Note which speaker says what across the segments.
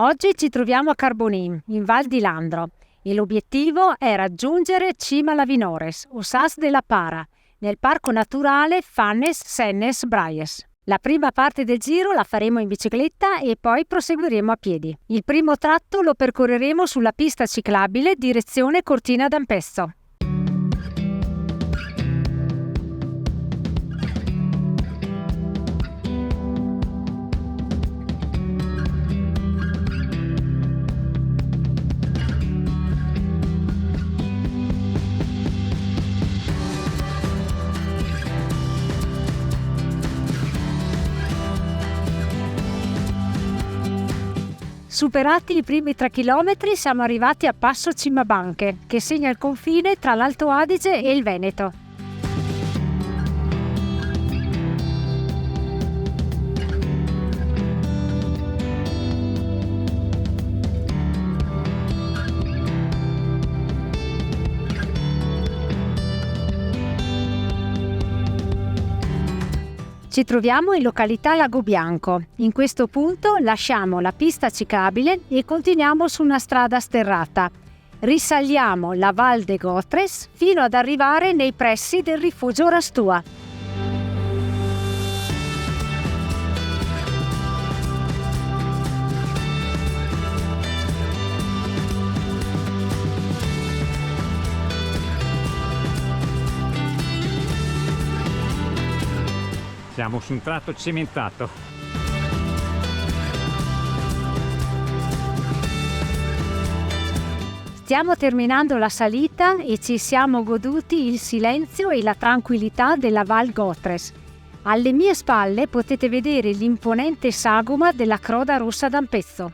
Speaker 1: Oggi ci troviamo a Carbonin, in Val di Landro, e l'obiettivo è raggiungere Cima Lavinores, o Sas de la Para, nel parco naturale Fannes-Sennes-Braies. La prima parte del giro la faremo in bicicletta e poi proseguiremo a piedi. Il primo tratto lo percorreremo sulla pista ciclabile direzione Cortina d'Ampezzo. Superati i primi 3 chilometri siamo arrivati a Passo Cimabanche, che segna il confine tra l'Alto Adige e il Veneto. Ci troviamo in località Lago Bianco. In questo punto lasciamo la pista ciclabile e continuiamo su una strada sterrata. Risaliamo la Val de Gotres fino ad arrivare nei pressi del rifugio Rastua.
Speaker 2: Siamo su un tratto cementato.
Speaker 1: Stiamo terminando la salita e ci siamo goduti il silenzio e la tranquillità della Val Gotres. Alle mie spalle potete vedere l'imponente sagoma della Croda Rossa d'Ampezzo.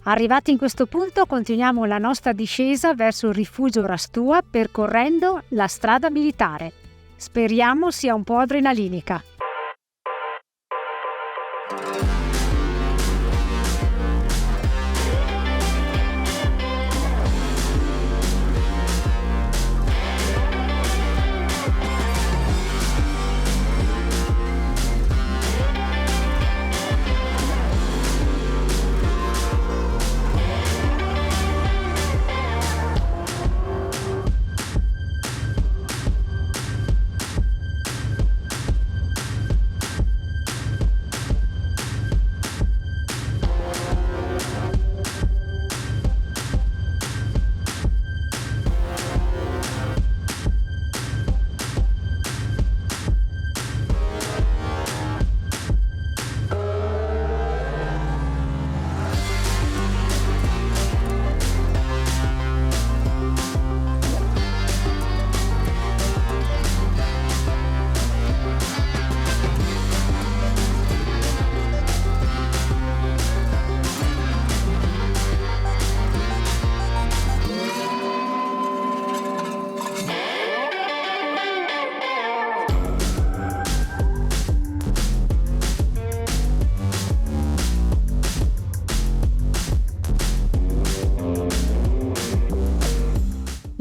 Speaker 1: Arrivati in questo punto continuiamo la nostra discesa verso il rifugio Rastua percorrendo la strada militare. Speriamo sia un po' adrenalinica.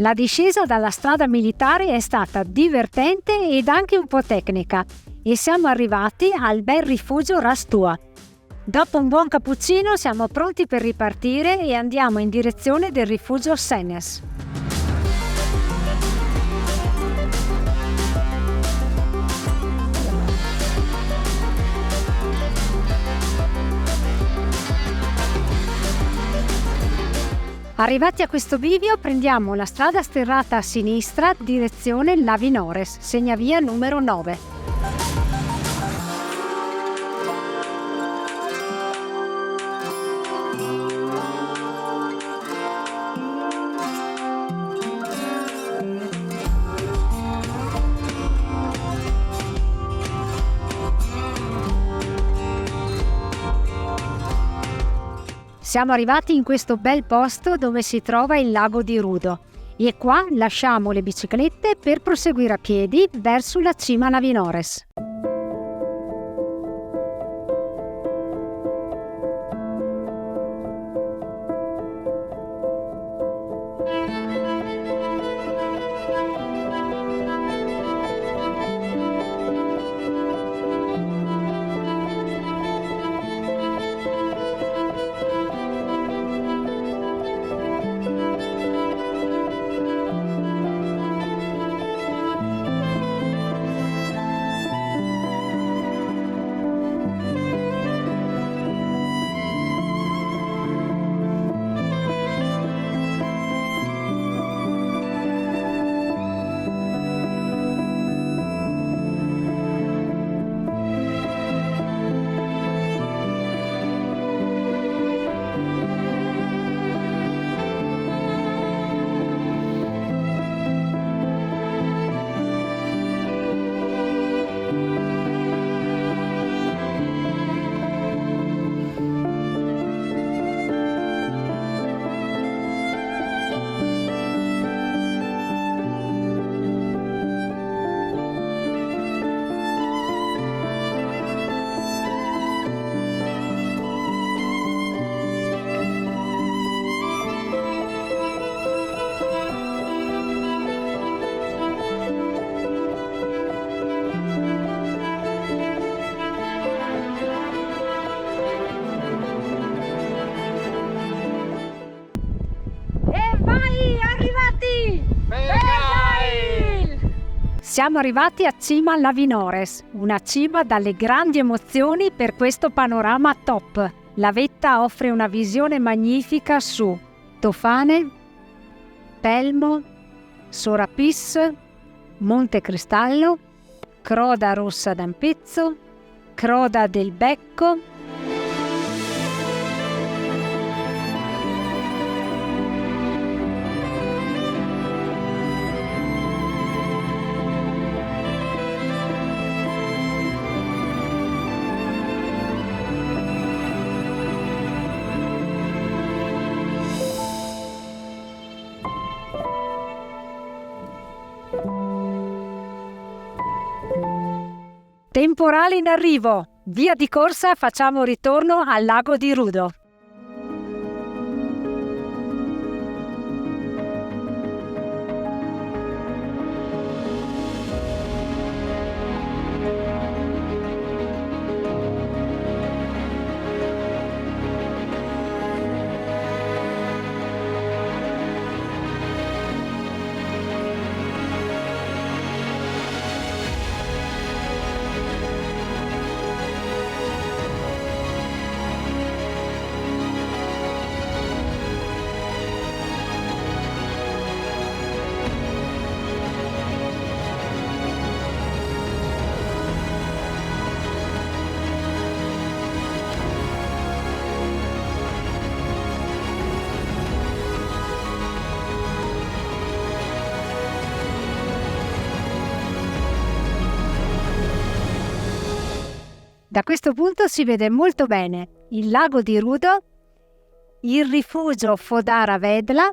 Speaker 1: La discesa dalla strada militare è stata divertente ed anche un po' tecnica e siamo arrivati al bel rifugio Rastua. Dopo un buon cappuccino siamo pronti per ripartire e andiamo in direzione del rifugio Sennes. Arrivati a questo bivio prendiamo la strada sterrata a sinistra direzione Lavinores, segnavia numero 9. Siamo arrivati in questo bel posto dove si trova il lago di Rudo e qua lasciamo le biciclette per proseguire a piedi verso la Cima Lavinores. Siamo arrivati a Cima Lavinores, una cima dalle grandi emozioni per questo panorama top. La vetta offre una visione magnifica su Tofane, Pelmo, Sorapis, Monte Cristallo, Croda Rossa d'Ampezzo, Croda del Becco. Temporale in arrivo! Via di corsa, facciamo ritorno al lago di Rudo. Da questo punto si vede molto bene il lago di Rudo, il rifugio Fodara Vedla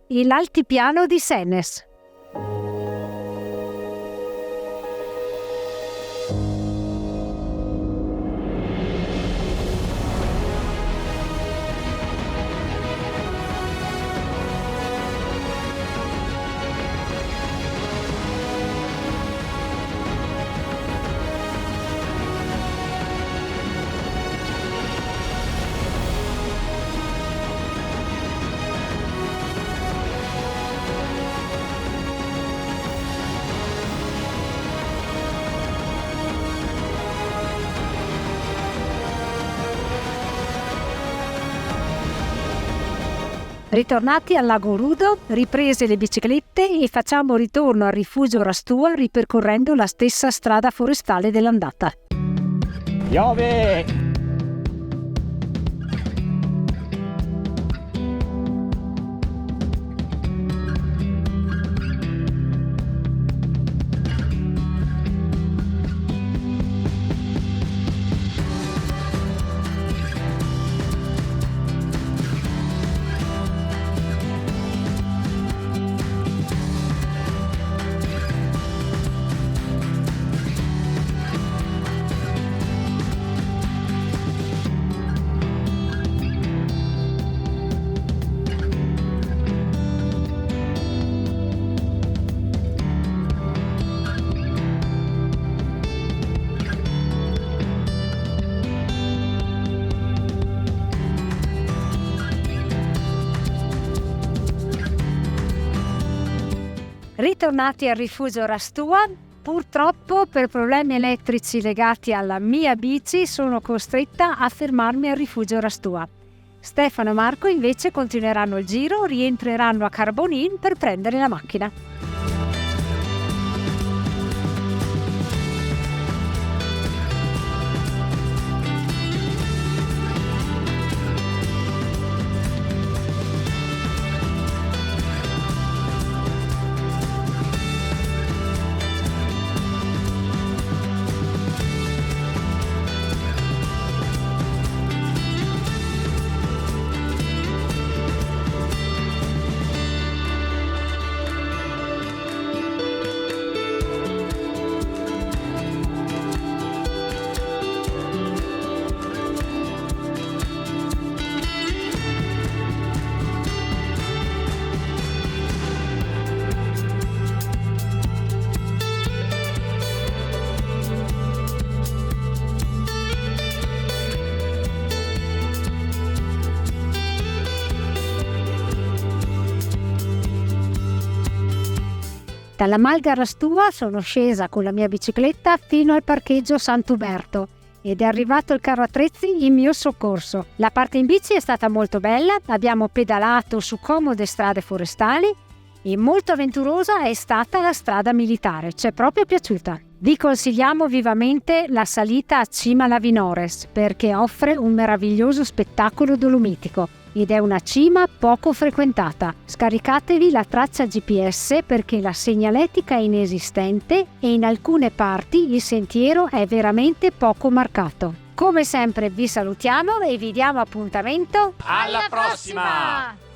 Speaker 1: e l'altipiano di Sennes. Ritornati al lago Rudo, riprese le biciclette e facciamo ritorno al rifugio Rastua ripercorrendo la stessa strada forestale dell'andata.
Speaker 2: Piove!
Speaker 1: Ritornati al rifugio Rastua, purtroppo per problemi elettrici legati alla mia bici sono costretta a fermarmi al rifugio Rastua. Stefano e Marco invece continueranno il giro, rientreranno a Carbonin per prendere la macchina. Dalla Malgarastua sono scesa con la mia bicicletta fino al parcheggio Sant'Uberto ed è arrivato il carro attrezzi in mio soccorso. La parte in bici è stata molto bella, abbiamo pedalato su comode strade forestali e molto avventurosa è stata la strada militare, ci è proprio piaciuta. Vi consigliamo vivamente la salita a Cima Lavinores perché offre un meraviglioso spettacolo dolomitico ed è una cima poco frequentata. Scaricatevi la traccia GPS perché la segnaletica è inesistente e in alcune parti il sentiero è veramente poco marcato. Come sempre vi salutiamo e vi diamo appuntamento
Speaker 2: Alla prossima!